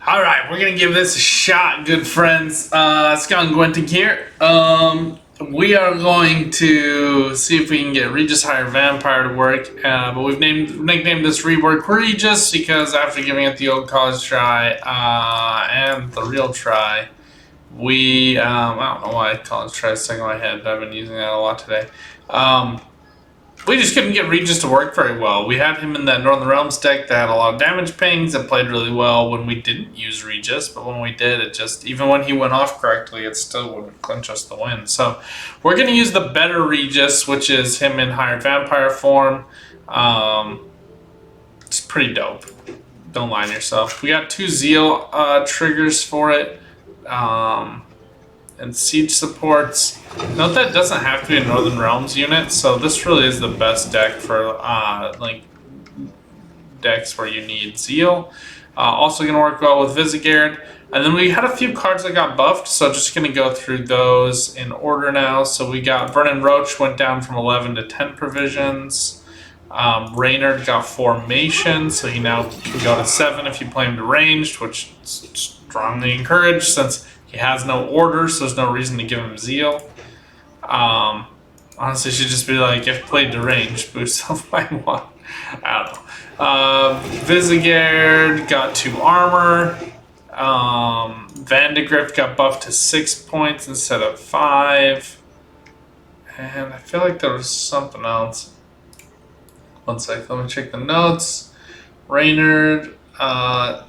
Alright, we're gonna give this a shot, good friends. Scott and Gwent here. We are going to see if we can get Regis Hire Vampire to work, but we've nicknamed this Rework Regis because after giving it the old college try and the real try, I don't know why college try is stuck in my head, but I've been using that a lot today. We just couldn't get Regis to work very well. We had him in that Northern Realms deck that had a lot of damage pings that played really well when we didn't use Regis, but when we did, it just, even when he went off correctly, it still wouldn't clinch us the win. So we're going to use the better Regis, which is him in higher vampire form. It's pretty dope. Don't lie to yourself. We got 2 Zeal triggers for it. And siege supports. Note that it doesn't have to be a Northern Realms unit, so this really is the best deck for like decks where you need Zeal. Also going to work well with Visigard. And then we had a few cards that got buffed, so just going to go through those in order now. So we got Vernon Roach went down from 11 to 10 provisions. Reynard got Formation, so he now can go to 7 if you play him to ranged, which is strongly encouraged since he has no order, so there's no reason to give him Zeal. Honestly, should just be like, if played to range, boost health by 1. I don't know. Visigard got 2 armor. Vandegrift got buffed to 6 points instead of 5. And I feel like there was something else. One sec, let me check the notes. Reynard.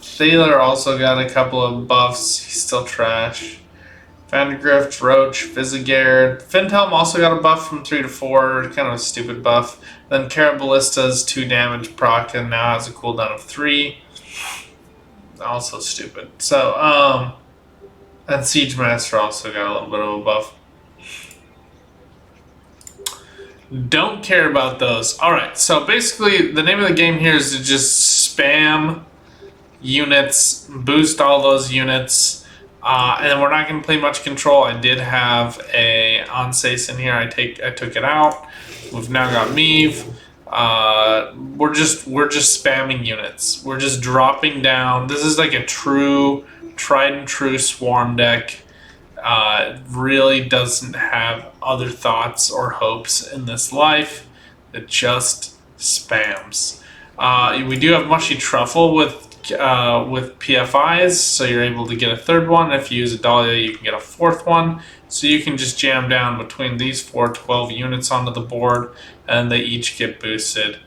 Thaler also got a couple of buffs. He's still trash. Vandegrift, Roach, Visigard. Finthelm also got a buff from 3 to 4. Kind of a stupid buff. Then Caraballista's 2 damage proc and now has a cooldown of 3. Also stupid. So, and Siege Master also got a little bit of a buff. Don't care about those. Alright, so basically the name of the game here is to just spam units, boost all those units, and then we're not going to play much control. I did have a Onsace in here. I took it out. We've now got Meave. We're just spamming units. We're just dropping down. This is like a true tried and true swarm deck. Really doesn't have other thoughts or hopes in this life. It just spams. We do have Mushy Truffle with PFIs, so you're able to get a 3rd one. If you use a Dahlia, you can get a 4th one. So you can just jam down between these 12 units onto the board, and they each get boosted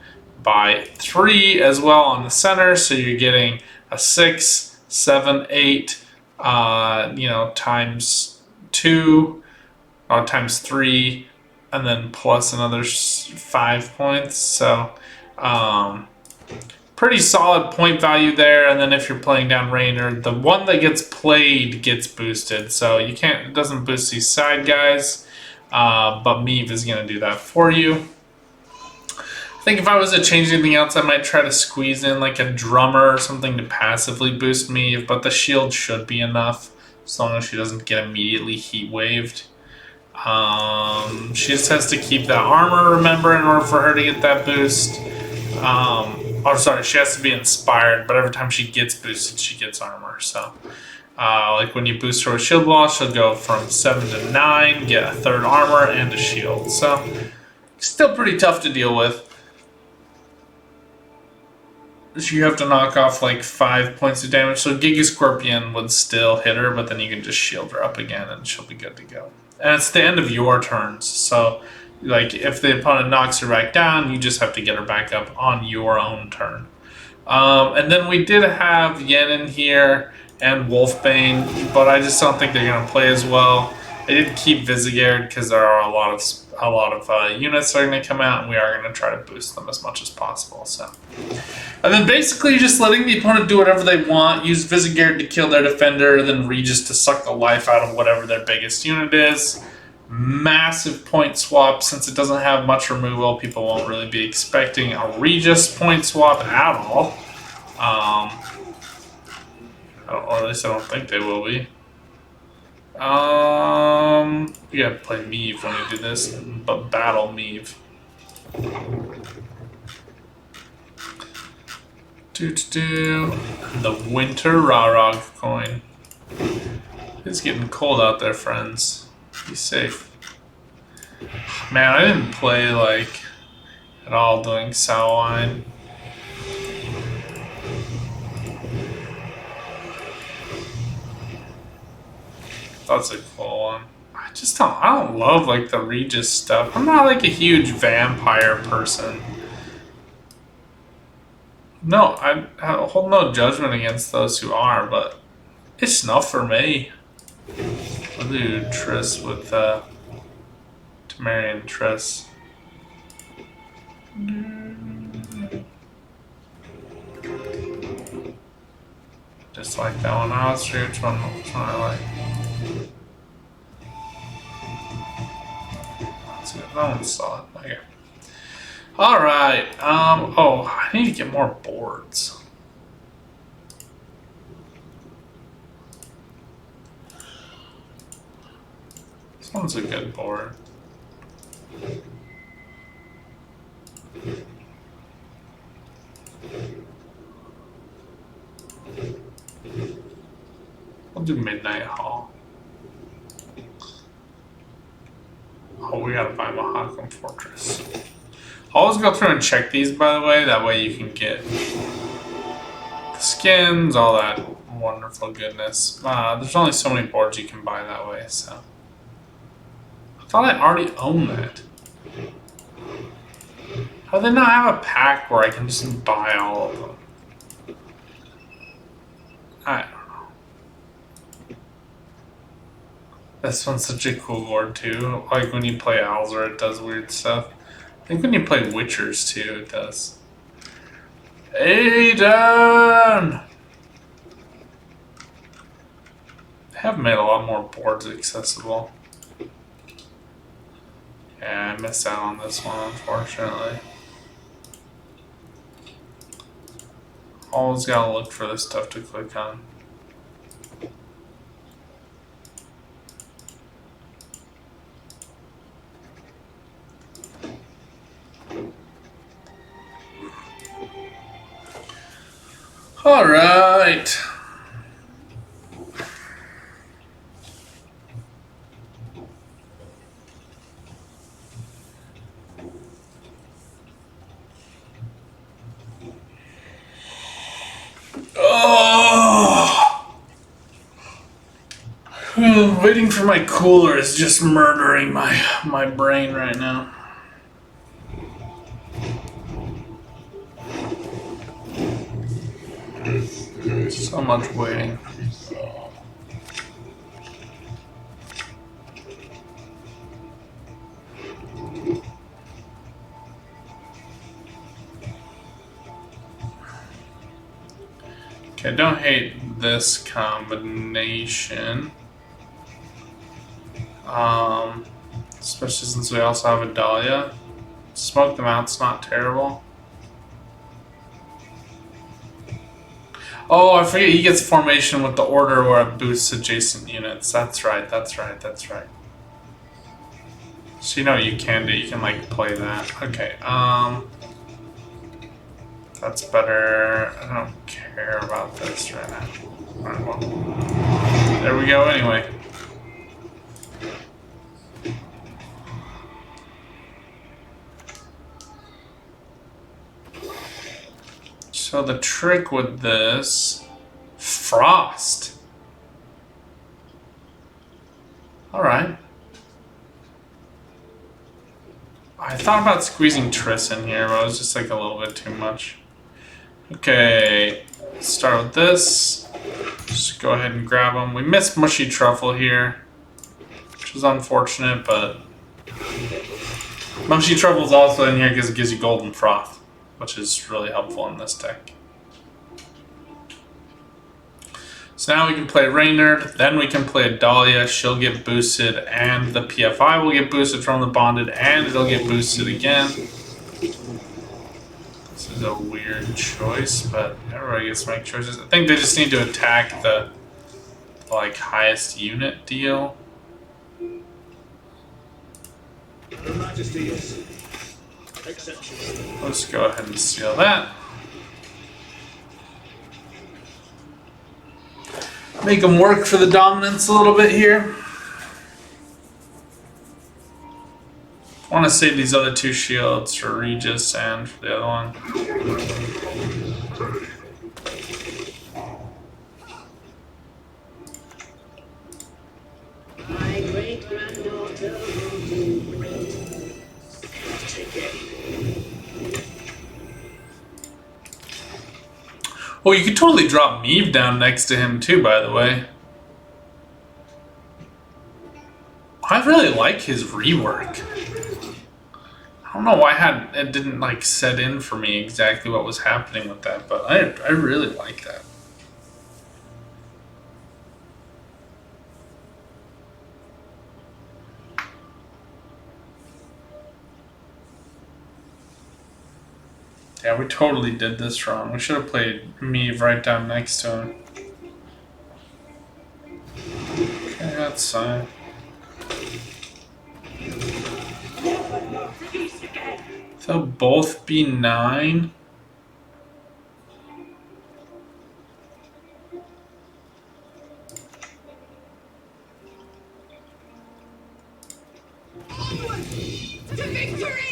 by 3 as well on the center. So you're getting a 6, 7, 8, times 2, or times 3, and then plus another 5 points. So, pretty solid point value there. And then if you're playing down Reynard, the one that gets played gets boosted. So you can't, it doesn't boost these side guys, but Meave is going to do that for you. I think if I was to change anything else, I might try to squeeze in like a drummer or something to passively boost Meave, but the shield should be enough as long as she doesn't get immediately heat waved. She just has to keep that armor, remember, in order for her to get that boost. She has to be inspired, but every time she gets boosted, she gets armor. So, like when you boost her with shield wall, she'll go from 7 to 9, get a 3rd armor and a shield. So, still pretty tough to deal with. You have to knock off like 5 points of damage. So, Giga Scorpion would still hit her, but then you can just shield her up again and she'll be good to go. And it's the end of your turns, so like if the opponent knocks her back down, you just have to get her back up on your own turn. And then we did have Yen in here and Wolfbane, but I just don't think they're going to play as well. I did keep Visigard because there are a lot of units that are going to come out, and we are going to try to boost them as much as possible. So, and then basically just letting the opponent do whatever they want. Use Visigard to kill their defender, then Regis to suck the life out of whatever their biggest unit is. Massive point swap. Since it doesn't have much removal, people won't really be expecting a Regis point swap at all. Or at least I don't think they will be. You gotta play Meave when you do this, but battle Meave. The winter Rarog coin. It's getting cold out there, friends. Be safe. Man, I didn't play like at all doing Samhain. That's a cool one. I don't love like the Regis stuff. I'm not like a huge vampire person. No, I hold no judgment against those who are, but it's not for me. I'll do Triss with Tamarian Triss. Just like that one. I'll see which one I like. That's good. That one's solid. Okay. Alright. Oh, I need to get more boards. This one's a good board. I'll do Midnight Hall. Oh, we gotta buy Mahakam Fortress. Always go through and check these, by the way. That way you can get the skins, all that wonderful goodness. There's only so many boards you can buy that way, so. I thought I already owned that. How do they not have a pack where I can just buy all of them? I don't know. This one's such a cool board too. Like when you play Alzur, it does weird stuff. I think when you play Witchers too, it does. Aiden! They have made a lot more boards accessible. Yeah, I missed out on this one, unfortunately. Always gotta look for this stuff to click on. All right. Oh. Waiting for my cooler is just murdering my brain right now. So much waiting. Okay, I don't hate this combination. Especially since we also have a Dahlia. Smoke them out's not terrible. Oh, I forget he gets formation with the order where it boosts adjacent units. That's right, that's right, that's right. So you know what you can do, you can like play that. Okay, that's better. I don't care about this right now. Alright, well. There we go anyway. So the trick with this, Frost. All right. I thought about squeezing Triss in here, but it was just like a little bit too much. Okay, let's start with this. Just go ahead and grab them. We missed Mushy Truffle here, which is unfortunate, but Mushy Truffle's also in here because it gives you Golden Froth, which is really helpful in this deck. So now we can play Reynard, then we can play Dahlia, she'll get boosted, and the PFI will get boosted from the Bonded, and it'll get boosted again. This is a weird choice, but everybody gets to make choices. I think they just need to attack the like highest unit deal. Her Majesty's exception. Let's go ahead and seal that. Make them work for the dominance a little bit here. I want to save these other 2 shields for Regis and for the other one. My great-granddaughter will do great. Take it. Oh, you could totally drop Meave down next to him too, by the way. I really like his rework. I don't know why it didn't like set in for me exactly what was happening with that, but I really like that. Yeah, we totally did this wrong. We should have played Meave right down next to him. Okay, that's fine. They'll both be 9.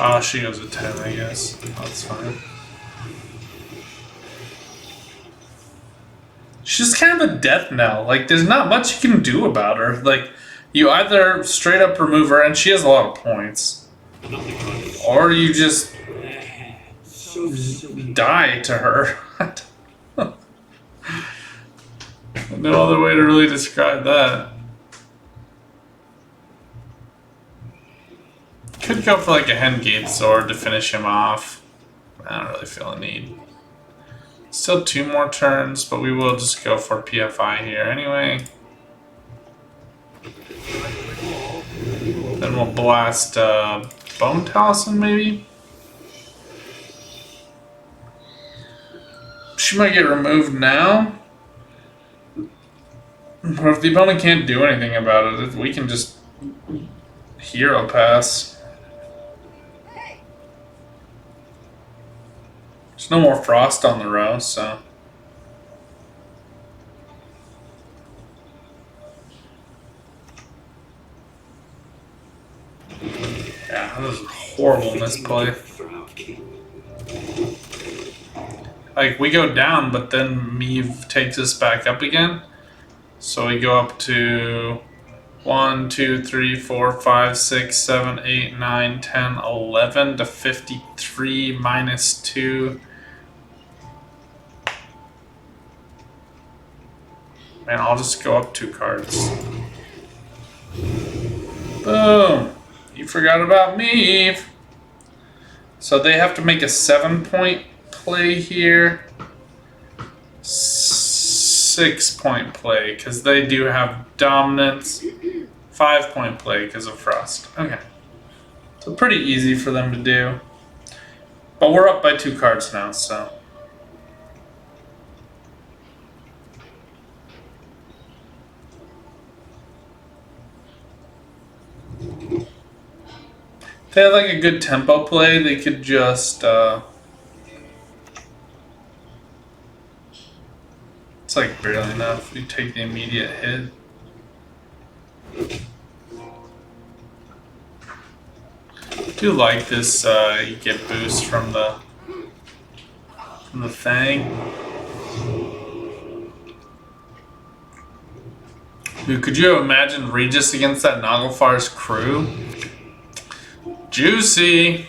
Oh, she goes with 10, I guess. That's fine. She's kind of a death knell. Like, there's not much you can do about her. Like, you either straight up remove her, and she has a lot of points, or you just die to her. No other way to really describe that. Could go for like a Hengate sword to finish him off. I don't really feel a need. Still 2 more turns, but we will just go for PFI here anyway. Then we'll blast Bone Talisman maybe? She might get removed now. Or if the opponent can't do anything about it, we can just hero pass. There's no more frost on the row, so. Yeah, that was a horrible misplay. Like, we go down, but then Meave takes us back up again. So we go up to 1, 2, 3, 4, 5, 6, 7, 8, 9, 10, 11 to 53 minus 2. Man, I'll just go up 2 cards. Boom! You forgot about me. So they have to make a 7-point play here. 6-point play, because they do have dominance. 5-point play because of frost. Okay. So pretty easy for them to do. But we're up by 2 cards now, so. If they had like a good tempo play, they could just it's like barely enough. You take the immediate hit. I do like this you get boost from the Fang. Dude, could you imagine Regis against that Naglfar's crew? Juicy!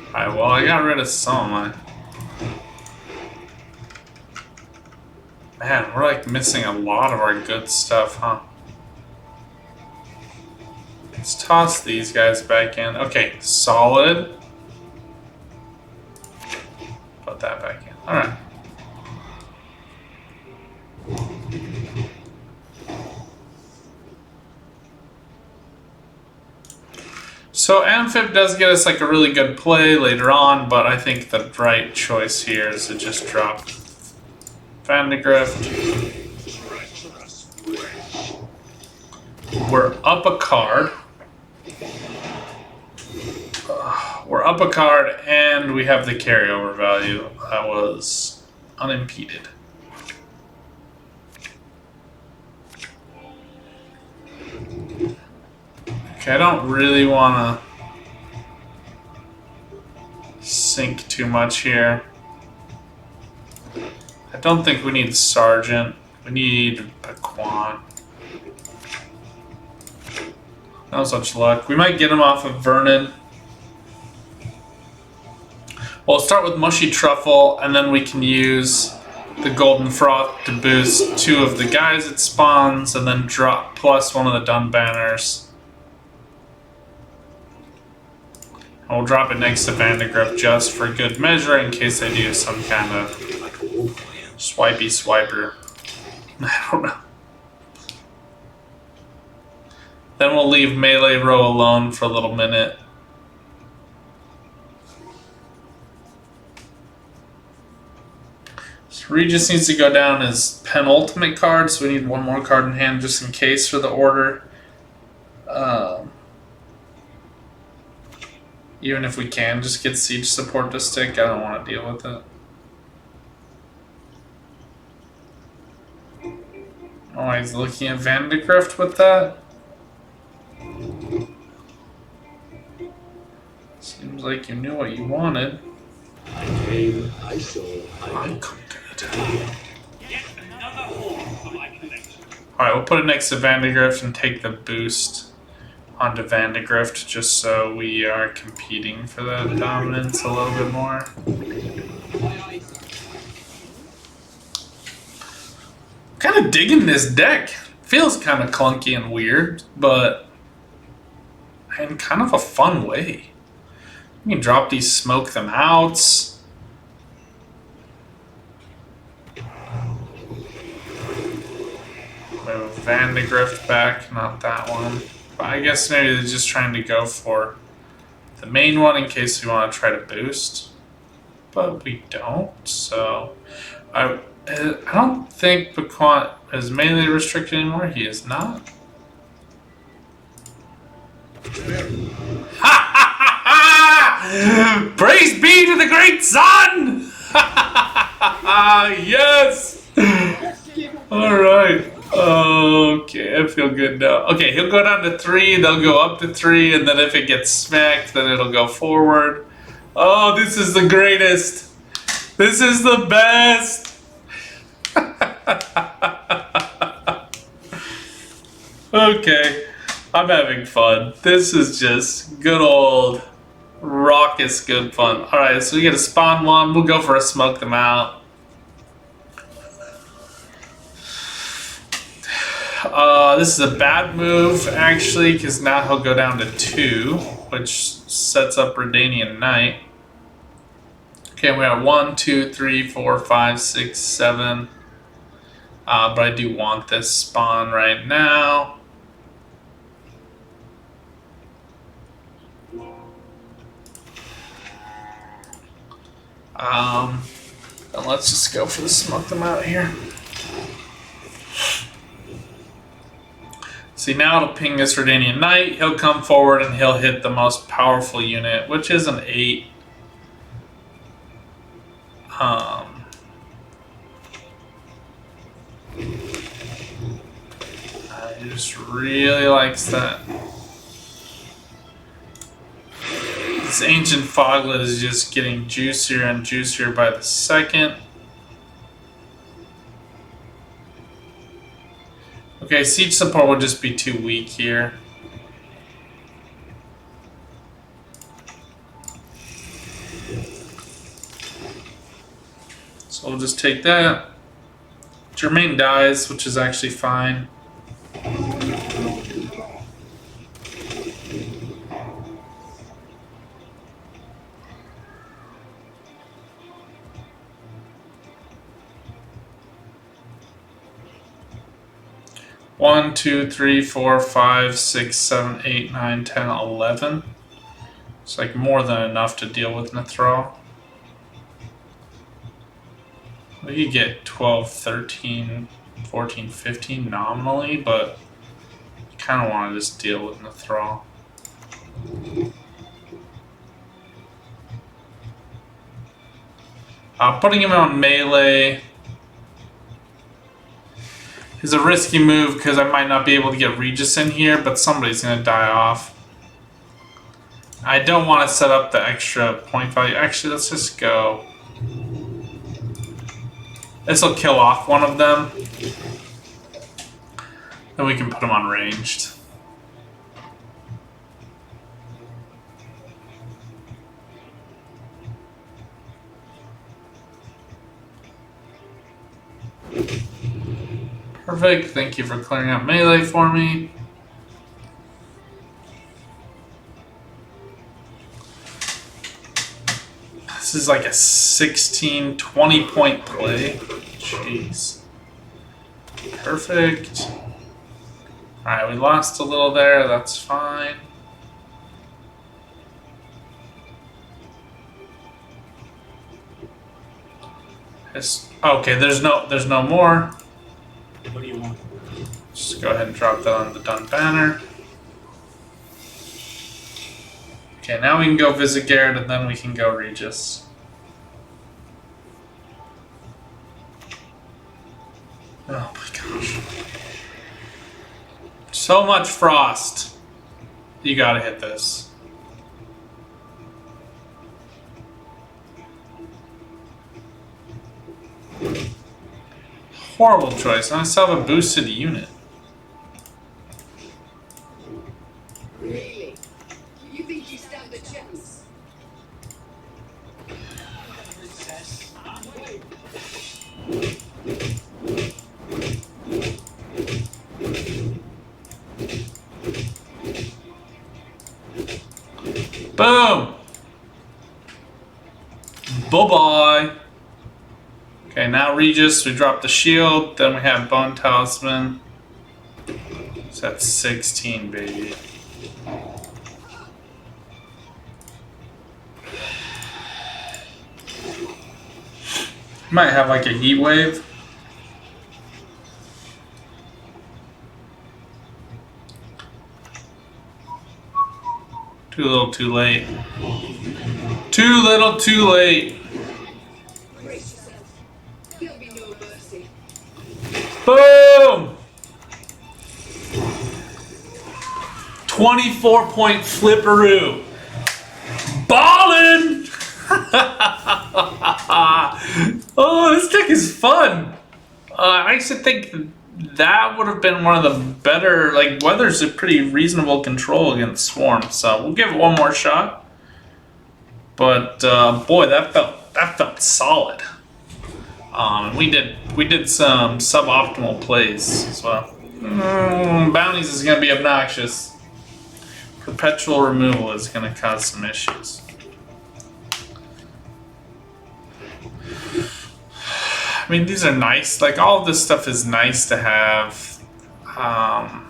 Alright, well, I got rid of some of mine. Man, we're like missing a lot of our good stuff, huh? Let's toss these guys back in. Okay, solid. Put that back in. Alright. So Amphib does get us like a really good play later on, but I think the right choice here is to just drop Vandegrift. We're up a card. We're up a card, and we have the carryover value that was unimpeded. Okay, I don't really want to sink too much here. I don't think we need Sergeant. We need a Quant. No such luck. We might get him off of Vernon. We'll start with Mushy Truffle, and then we can use the Golden Froth to boost 2 of the guys it spawns, and then drop plus 1 of the Dun Banners. And we'll drop it next to Vandegrip just for good measure in case they do some kind of swipey swiper. I don't know. Then we'll leave Melee Row alone for a little minute. So Regis needs to go down as penultimate card, so we need 1 more card in hand just in case for the order. Even if we can just get Siege Support to stick, I don't want to deal with it. Oh, he's looking at Vandegrift with that? Seems like you knew what you wanted. I came, I saw, I'm Alright, we'll put it next to Vandegrift and take the boost onto Vandegrift just so we are competing for that dominance a little bit more. Kind of digging this deck. Feels kind of clunky and weird, but in kind of a fun way. You can drop these, smoke them out. Move Vandegrift back, not that one. But I guess maybe they're just trying to go for the main one in case we want to try to boost. But we don't, so... I don't think Pequant is melee restricted anymore. He is not. Praise be to the great sun! Yes! Alright. Okay, I feel good now. Okay, he'll go down to 3, they'll go up to 3, and then if it gets smacked, then it'll go forward. Oh, this is the greatest. This is the best. Okay, I'm having fun. This is just good old raucous good fun. Alright, so we get a spawn 1. We'll go for a smoke them out. This is a bad move, actually, because now he'll go down to 2, which sets up Redanian Knight. Okay, we have 1, 2, 3, 4, 5, 6, 7. But I do want this spawn right now. Then let's just go for the smoke them out here. See, now it'll ping this Redanian Knight. He'll come forward and he'll hit the most powerful unit, which is an 8. He just really likes that. This Ancient Foglet is just getting juicier and juicier by the second. Okay, Siege Support will just be too weak here. So we'll just take that. Germain dies, which is actually fine. One, 2, 3, 4, 5, 6, 7, 8, 9, 10, 11. It's like more than enough to deal with Nithral. We could get 12, 13, 14, 15 nominally, but I kind of want to just deal with Nithral. Putting him on melee is a risky move because I might not be able to get Regis in here, but somebody's going to die off. I don't want to set up the extra point value. Actually, let's just go. This will kill off one of them. Then we can put them on ranged. Perfect. Thank you for clearing out melee for me. This is like a 16, 20 point play. Jeez. Perfect. Alright, we lost a little there. That's fine. Okay, there's no more. What do you want? Just go ahead and drop that on the done banner. Okay, now we can go visit Garrett and then we can go Regis. Oh my gosh. So much frost. You gotta hit this. Horrible choice. I still have a boosted unit. Really? You think you stand a chance? Boom! Bye-bye. Okay, now Regis, we drop the shield, then we have Bone Talisman. So that's 16, baby. Might have like a heat wave. Too little, too late. Too little, too late. Brace yourself. There'll be no mercy. Boom! 24-point flipperoo. Ballin'! Oh, this deck is fun. I actually think that would have been one of the better. Like, Weather's a pretty reasonable control against Swarm, so we'll give it one more shot. But boy, that felt solid. We did some suboptimal plays as well. Bounties is gonna be obnoxious. Perpetual removal is gonna cause some issues. I mean, these are nice. Like, all of this stuff is nice to have. I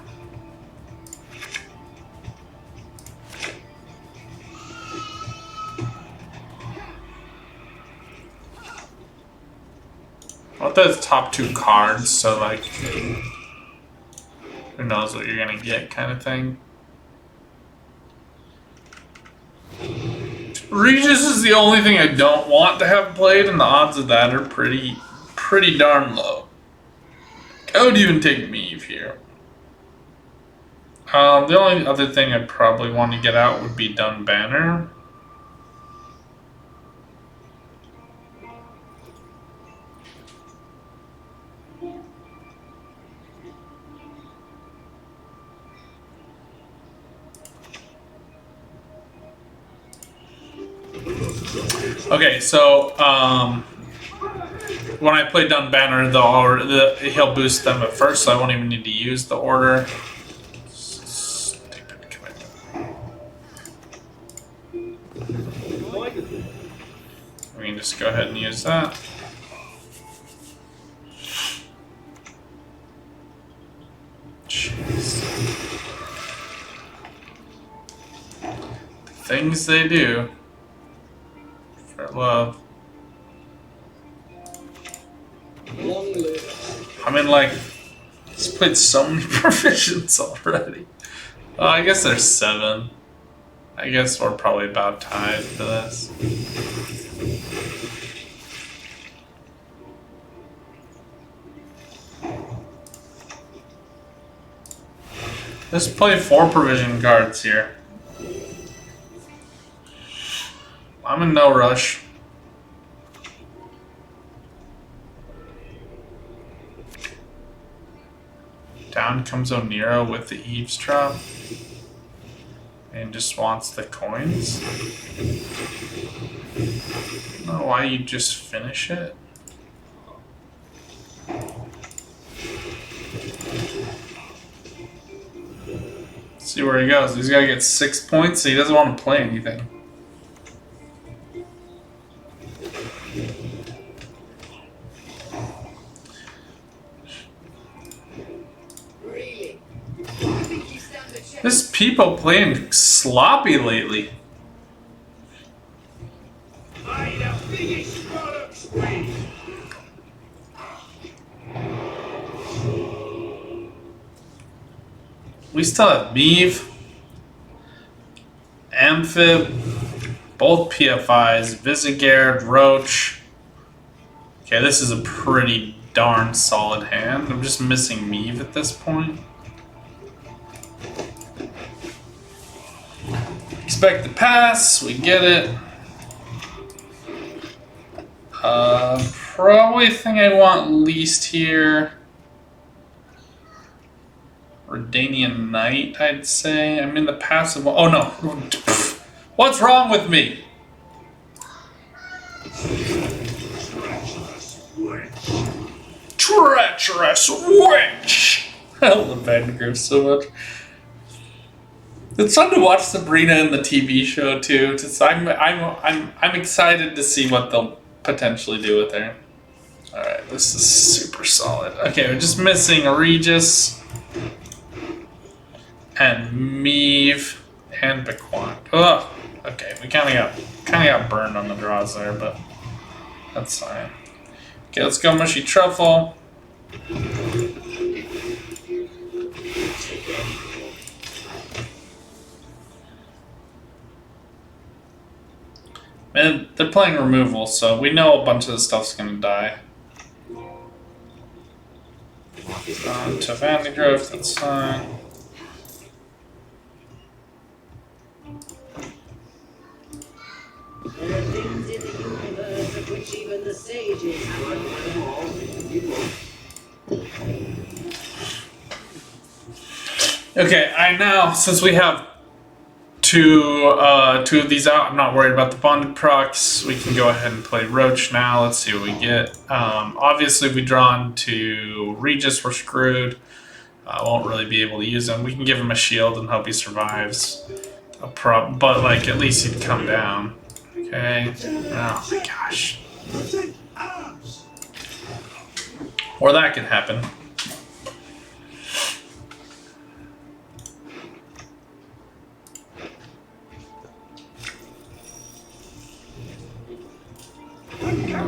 want those top two cards, so, like, who knows what you're gonna get, kind of thing. Regis is the only thing I don't want to have played, and the odds of that are pretty darn low. I would even take Meave here. The only other thing I'd probably want to get out would be Dun Banner. Okay, so when I play Dun Banner, he'll boost them at first, so I won't even need to use the order. Stupid commitment. We can just go ahead and use that. Jeez. The things they do. For love. I mean, like, he's played so many provisions already. I guess there's 7. I guess we're probably about tied for this. Let's play 4 provision cards here. I'm in no rush. Down comes O'Neill with the eavesdrop. And just wants the coins. I don't know why you just finish it. See where he goes. He's got to get 6 points, so he doesn't want to play anything. Really? You think you stand a chance? There's people playing sloppy lately. We still have Meave, Amphib, both PFIs, Visigard, Roach. Okay, this is a pretty darn solid hand. I'm just missing Meave at this point. Expect the pass, we get it. Probably the thing I want least here. Redanian Knight, I'd say. I'm in the passive. Oh no! What's wrong with me? Treacherous witch! I love Vandergriff so much. It's fun to watch Sabrina in the TV show too. I'm excited to see what they'll potentially do with her. All right, this is super solid. Okay, we're just missing Regis and Meave and Bequan. Ugh. Okay, we kind of got burned on the draws there, but that's fine. Okay, let's go Mushy Truffle. And they're playing removal, so we know a bunch of the stuff's gonna die. On to Vandergriff, that's fine. There are things in the universe of which even the sages Okay, I now, since we have two of these out, I'm not worried about the bonded procs. We can go ahead and play Roach now. Let's see what we get. Obviously, if we draw into Regis, we're screwed. Won't really be able to use him. We can give him a shield and hope he survives. But like, at least he'd come down. Okay. Oh my gosh. Or that could happen.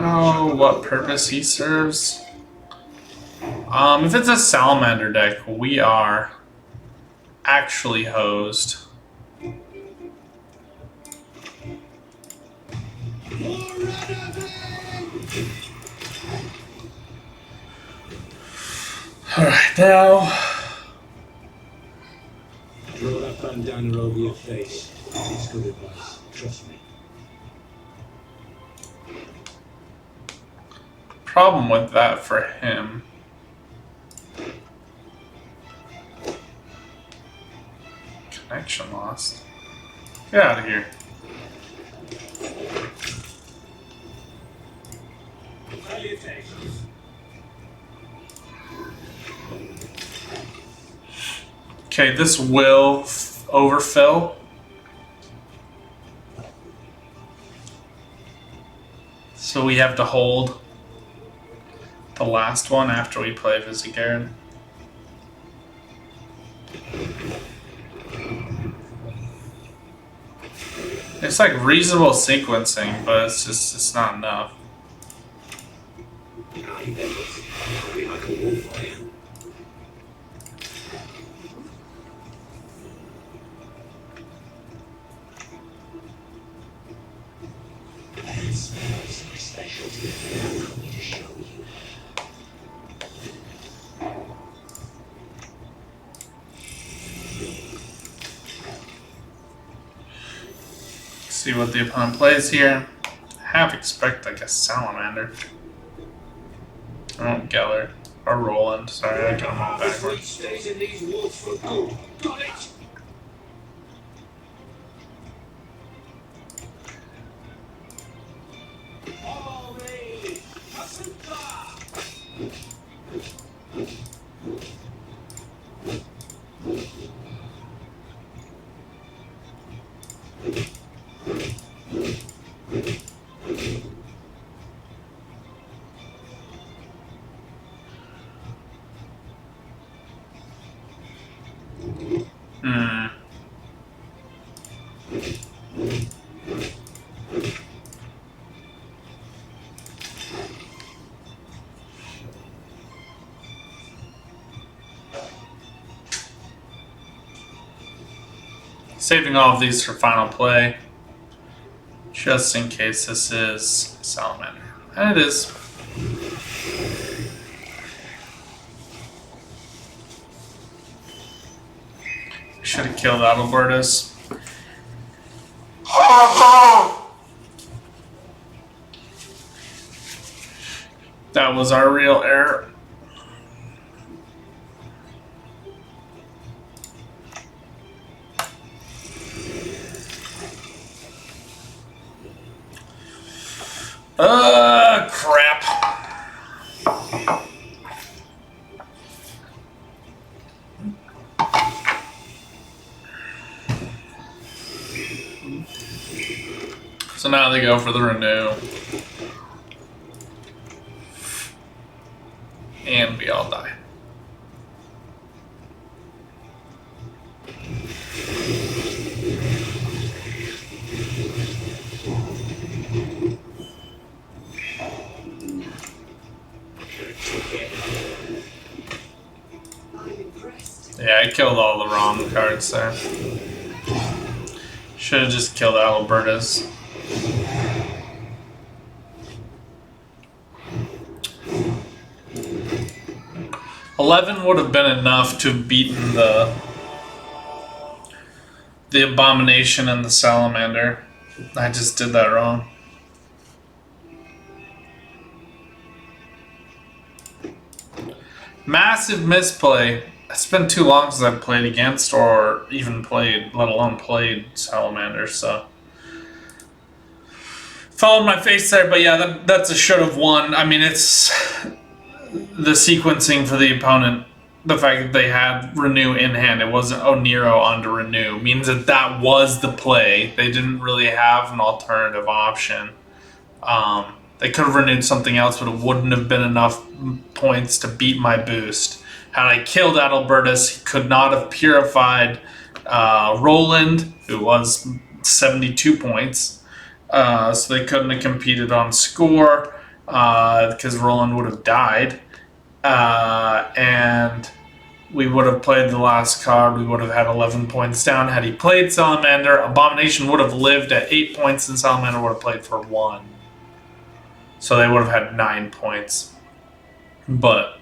Oh, what purpose he serves? If it's a salamander deck, we are actually hosed. Alright, now. Draw that bandana over your face. It's good advice. Trust me. Problem with that for him. Connection lost. Get out of here. Okay, this will overfill. So we have to hold the last one after we play Visigard. It's like reasonable sequencing, but it's not enough. See what the opponent plays here. Half expect like a salamander. Oh, Geller. Or Roland. Sorry, I got them all backwards. Stays in these walls for good. Got it. Follow me. Saving all of these for final play, just in case this is salamander. And it is. Should have killed Adalbertus. That was our real error. Crap. So now they go for the renew. And we all die. Yeah, I killed all the wrong cards there. Should have just killed Albertus. $11 would have been enough to have beaten the Abomination and the Salamander. I just did that wrong. Massive misplay. It's been too long since I've played against or even played, let alone played Salamander, so. Followed my face there, but yeah, that's a should have won. I mean, it's the sequencing for the opponent. The fact that they had Renew in hand, it wasn't Nero onto Renew, means that that was the play. They didn't really have an alternative option. They could have renewed something else, but it wouldn't have been enough points to beat my boost. Had I killed Adalbertus, he could not have purified Roland, who was 72 points. So they couldn't have competed on score because Roland would have died. And we would have played the last card. We would have had 11 points down. Had he played Salamander, Abomination would have lived at 8 points and Salamander would have played for 1. So they would have had 9 points. But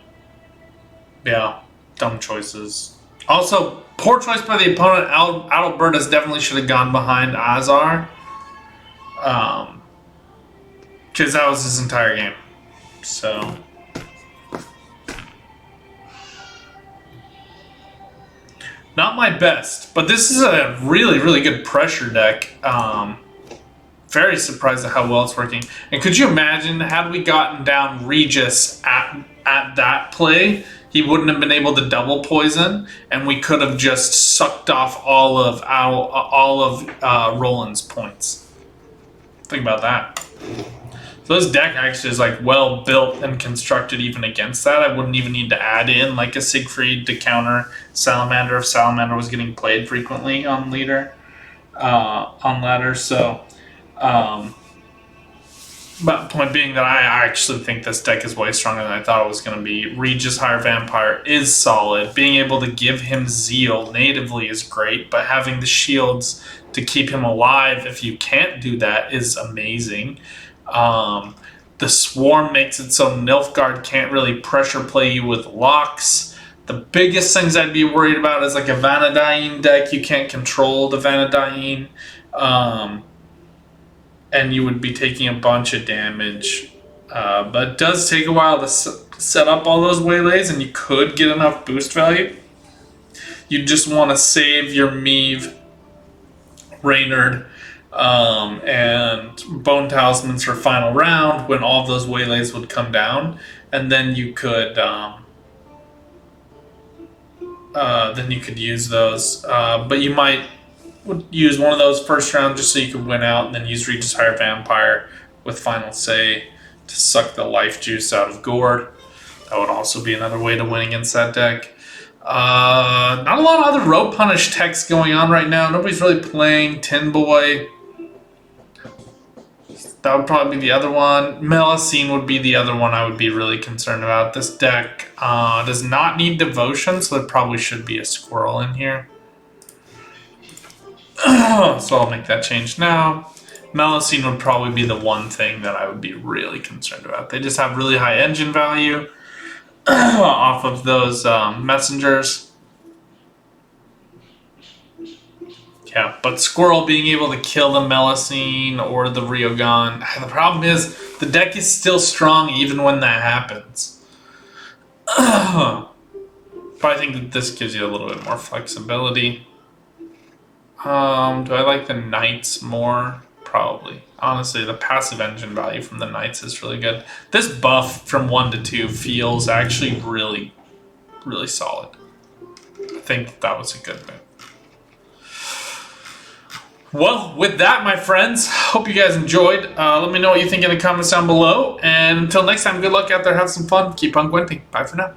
yeah, dumb choices. Also, poor choice by the opponent. Adalbertus definitely should have gone behind Azar. Because that was his entire game. So. Not my best, but this is a really, really good pressure deck. Very surprised at how well it's working. And could you imagine, had we gotten down Regis at that play, he wouldn't have been able to double poison, and we could have just sucked off all of Roland's points. Think about that. So this deck actually is like well built and constructed even against that. I wouldn't even need to add in like a Siegfried to counter Salamander if Salamander was getting played frequently on leader, on ladder. So, but point being that I actually think this deck is way stronger than I thought it was going to be. Regis Higher Vampire is solid. Being able to give him Zeal natively is great, but having the shields to keep him alive if you can't do that is amazing. The Swarm makes it so Nilfgaard can't really pressure play you with locks. The biggest things I'd be worried about is like a Vanadain deck. You can't control the Vanadain. and you would be taking a bunch of damage. But it does take a while to set up all those waylays, and you could get enough boost value. You just want to save your Meave, Reynard, and Bone Talismans for final round when all of those waylays would come down, and then you could use those. But you might use one of those first round just so you could win out, and then use Regis Hire Vampire with Final Say to suck the life juice out of Gord. That would also be another way to win against that deck. Not a lot of other Rope Punish techs going on right now. Nobody's really playing Tin Boy. That would probably be the other one. Melusine would be the other one I would be really concerned about. This deck does not need Devotion, so there probably should be a Squirrel in here. So I'll make that change now. Melusine would probably be the one thing that I would be really concerned about. They just have really high engine value off of those messengers. Yeah, but Squirrel being able to kill the Melusine or the Ryogan, the problem is the deck is still strong even when that happens. But I think that this gives you a little bit more flexibility. Do I like the Knights more? Probably. Honestly, the passive engine value from the Knights is really good. This buff from 1 to 2 feels actually really, really solid. I think that was a good move. Well, with that, my friends, hope you guys enjoyed. Let me know what you think in the comments down below. And until next time, good luck out there. Have some fun. Keep on Gwenting. Bye for now.